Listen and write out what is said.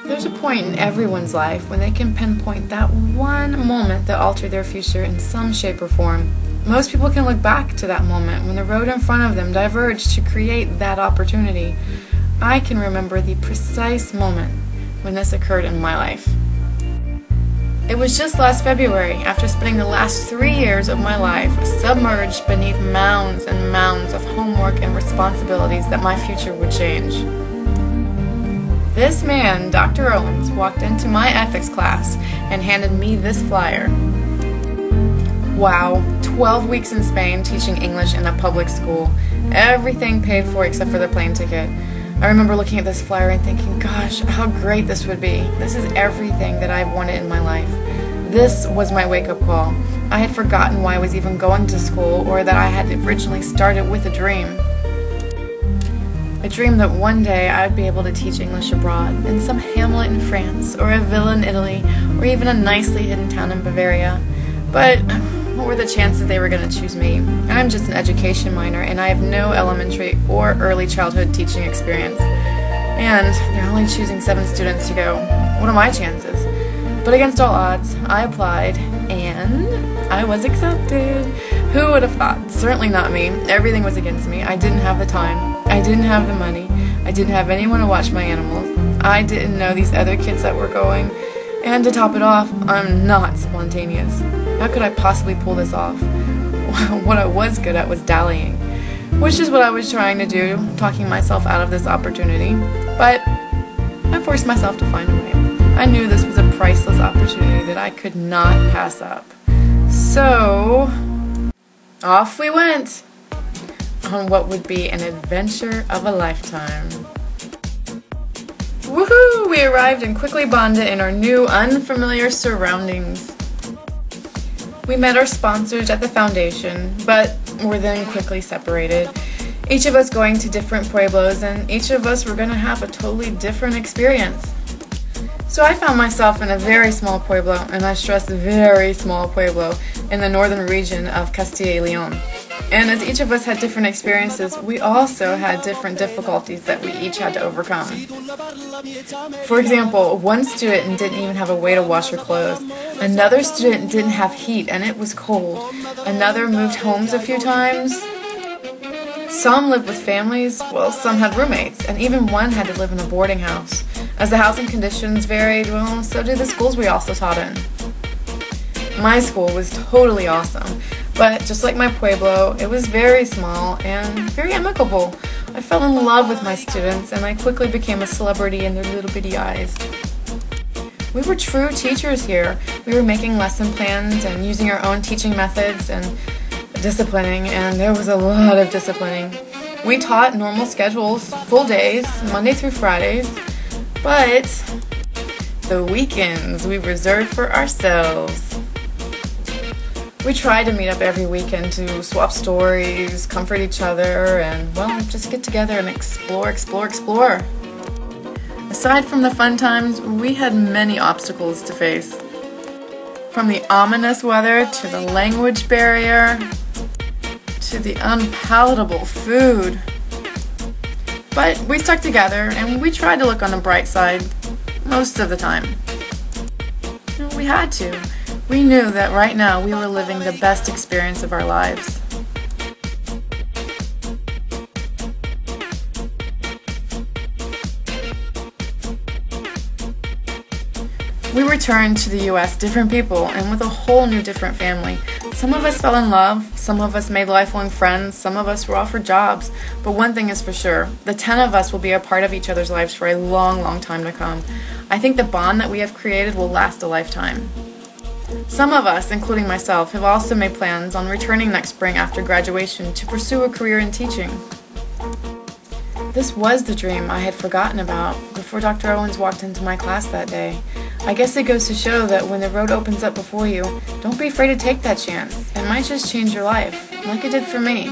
There's a point in everyone's life when they can pinpoint that one moment that altered their future in some shape or form. Most people can look back to that moment when the road in front of them diverged to create that opportunity. I can remember the precise moment when this occurred in my life. It was just last February, after spending the last 3 years of my life submerged beneath mounds and mounds of homework and responsibilities, that my future would change. This man, Dr. Owens, walked into my ethics class and handed me this flyer. Wow, 12 weeks in Spain teaching English in a public school. Everything paid for except for the plane ticket. I remember looking at this flyer and thinking, gosh, how great this would be. This is everything that I've wanted in my life. This was my wake-up call. I had forgotten why I was even going to school, or that I had originally started with a dream. A dream that one day I would be able to teach English abroad, in some hamlet in France, or a villa in Italy, or even a nicely hidden town in Bavaria. But what were the chances they were going to choose me? I'm just an education minor, and I have no elementary or early childhood teaching experience. And they're only choosing 7 students to go. What are my chances? But against all odds, I applied, and I was accepted. Who would have thought? Certainly not me. Everything was against me. I didn't have the time. I didn't have the money. I didn't have anyone to watch my animals. I didn't know these other kids that were going. And to top it off, I'm not spontaneous. How could I possibly pull this off? What I was good at was dallying, which is what I was trying to do, talking myself out of this opportunity. But I forced myself to find a way. I knew this was a priceless opportunity that I could not pass up. So, off we went on what would be an adventure of a lifetime. Woohoo! We arrived and quickly bonded in our new, unfamiliar surroundings. We met our sponsors at the foundation, but were then quickly separated. Each of us going to different pueblos, and each of us were going to have a totally different experience. So I found myself in a very small pueblo, and I stress very small pueblo, in the northern region of Castilla y León. And as each of us had different experiences, we also had different difficulties that we each had to overcome. For example, one student didn't even have a way to wash her clothes. Another student didn't have heat and it was cold. Another moved homes a few times. Some lived with families, while some had roommates, and even one had to live in a boarding house. As the housing conditions varied, well, so did the schools we also taught in. My school was totally awesome, but just like my pueblo, it was very small and very amicable. I fell in love with my students, and I quickly became a celebrity in their little bitty eyes. We were true teachers here. We were making lesson plans and using our own teaching methods and disciplining, and there was a lot of disciplining. We taught normal schedules, full days, Monday through Fridays, but the weekends we reserved for ourselves. We tried to meet up every weekend to swap stories, comfort each other, and, well, just get together and explore. Aside from the fun times, we had many obstacles to face. From the ominous weather, to the language barrier, to the unpalatable food. But we stuck together, and we tried to look on the bright side most of the time. We had to. We knew that right now we were living the best experience of our lives. We returned to the U.S. different people and with a whole new different family. Some of us fell in love, some of us made lifelong friends, some of us were offered jobs. But one thing is for sure, the 10 of us will be a part of each other's lives for a long, long time to come. I think the bond that we have created will last a lifetime. Some of us, including myself, have also made plans on returning next spring after graduation to pursue a career in teaching. This was the dream I had forgotten about before Dr. Owens walked into my class that day. I guess it goes to show that when the road opens up before you, don't be afraid to take that chance. It might just change your life, like it did for me.